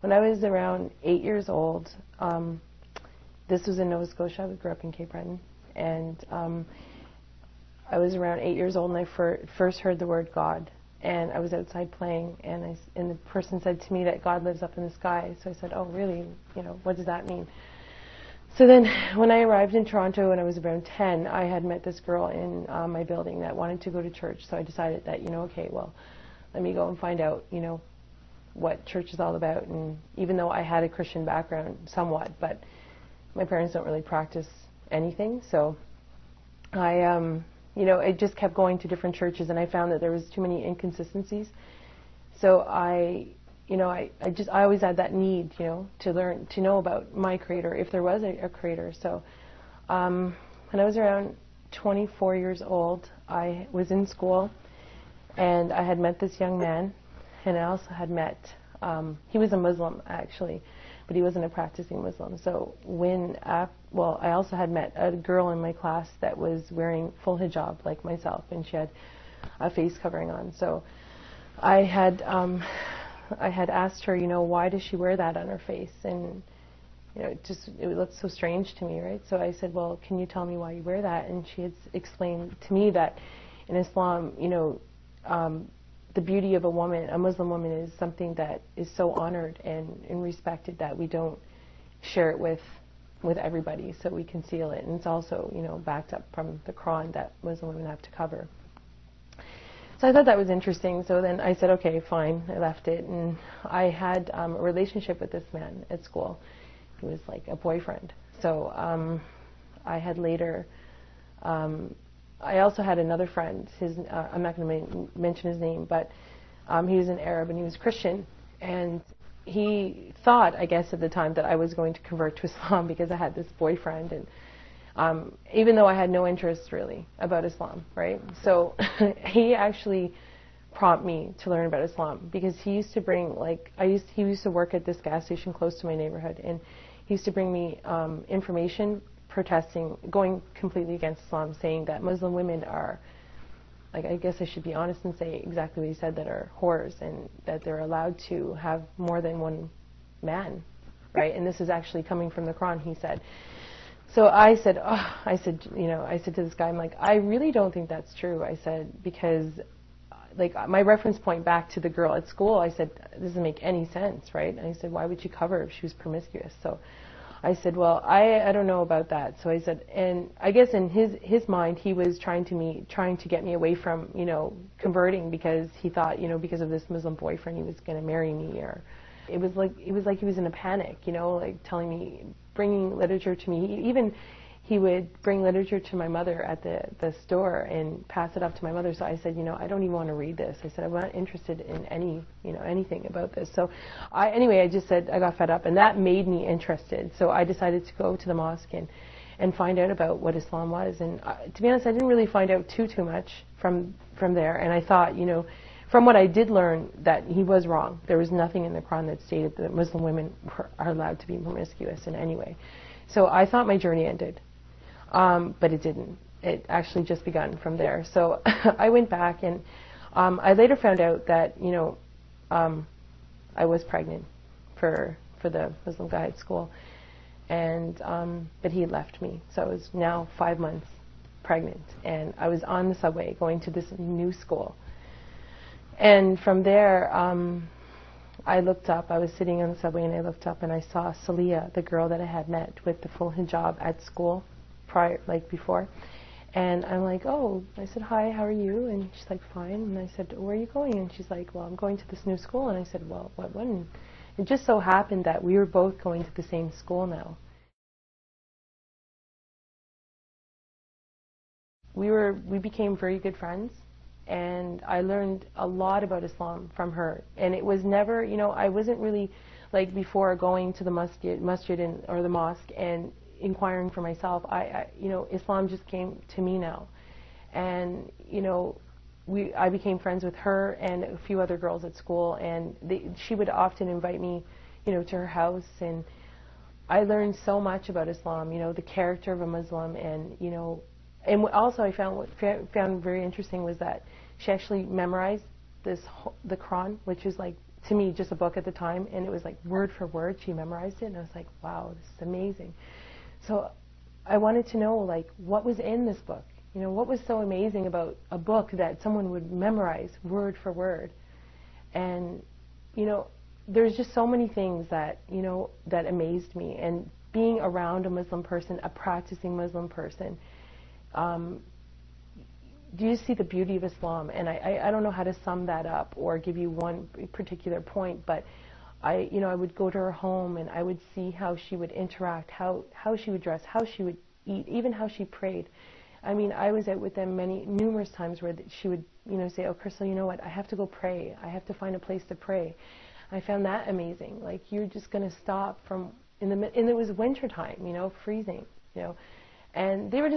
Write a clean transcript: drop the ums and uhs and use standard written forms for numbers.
When I was around 8 years old, this was in Nova Scotia. We grew up in Cape Breton, and I was around 8 years old, and I first heard the word God. And I was outside playing, and the person said to me that God lives up in the sky. So I said, "Oh, really? You know, what does that mean?" So then, when I arrived in Toronto when I was around 10, I had met this girl in my building that wanted to go to church. So I decided that, okay, well, let me go and find out, what church is all about. And even though I had a Christian background somewhat, but my parents don't really practice anything, so I just kept going to different churches, and I found that there was too many inconsistencies. So I always had that need, to learn, to know about my Creator, if there was a Creator. So when I was around 24 years old, I was in school, and I had met this young man, and I also had met, he was a Muslim actually, but he wasn't a practicing Muslim. So I also had met a girl in my class that was wearing full hijab like myself, and she had a face covering on. So I had asked her, why does she wear that on her face? And it looked so strange to me, right? So I said, well, can you tell me why you wear that? And she had explained to me that in Islam, the beauty of a woman, a Muslim woman, is something that is so honored and respected that we don't share it with everybody, so we conceal it. And it's also, backed up from the Quran that Muslim women have to cover. So I thought that was interesting. So then I said, okay, fine. I left it, and I had a relationship with this man at school. He was like a boyfriend. So I had later. I also had another friend. I'm not going to mention his name, but he was an Arab and he was Christian, and he thought, I guess at the time, that I was going to convert to Islam because I had this boyfriend, and even though I had no interest really about Islam, right? So he actually prompted me to learn about Islam, because he used to bring, he used to work at this gas station close to my neighborhood, and he used to bring me information protesting, going completely against Islam, saying that Muslim women are, I guess I should be honest and say exactly what he said, that are whores, and that they're allowed to have more than one man, right? And this is actually coming from the Quran, he said. So I said to this guy, I'm like, I really don't think that's true. I said, because my reference point back to the girl at school, I said, this doesn't make any sense, right? And I said, why would she cover if she was promiscuous? So I said, well, I don't know about that. So I said, and I guess in his mind, he was trying to get me away from, converting, because he thought, because of this Muslim boyfriend, he was going to marry me, or it was like he was in a panic, telling me, bringing literature to me. He would bring literature to my mother at the store and pass it up to my mother. So I said, I don't even want to read this. I said, I'm not interested in anything about this. So I just said, I got fed up, and that made me interested. So I decided to go to the mosque and find out about what Islam was. And to be honest, I didn't really find out too much from there. And I thought, from what I did learn, that he was wrong. There was nothing in the Quran that stated that Muslim women are allowed to be promiscuous in any way. So I thought my journey ended. But it didn't. It actually just begun from there. So I went back, and I later found out that I was pregnant for the Muslim guy at school, and but he had left me. So I was now 5 months pregnant, and I was on the subway going to this new school. And from there, I looked up. I was sitting on the subway, and I looked up, and I saw Salia, the girl that I had met with the full hijab at school before. And I'm like, oh, I said, hi, how are you? And she's like, fine. And I said, where are you going? And she's like, well, I'm going to this new school. And I said, well, what one? It just so happened that we were both going to the same school now. We became very good friends, and I learned a lot about Islam from her. And it was never, I wasn't really, before going to the masjid or the mosque and inquiring for myself. Islam just came to me now, and I became friends with her and a few other girls at school, and she would often invite me, to her house, and I learned so much about Islam. The character of a Muslim, and and also I found very interesting was that she actually memorized the Quran, which is to me, just a book at the time, and it was like word for word, she memorized it, and I was like, wow, this is amazing. So I wanted to know, like, what was in this book? You know, what was so amazing about a book that someone would memorize word for word? And, you know, there's just so many things that, you know, that amazed me. And being around a Muslim person, a practicing Muslim person, do you see the beauty of Islam? And I don't know how to sum that up or give you one particular point, but I would go to her home and I would see how she would interact, how she would dress, how she would eat, even how she prayed. I mean, I was out with them numerous times where she would, you know, say, oh, Crystal, you know what, I have to go pray. I have to find a place to pray. I found that amazing. Like, you're just going to stop and it was winter time, you know, freezing, you know, and they were just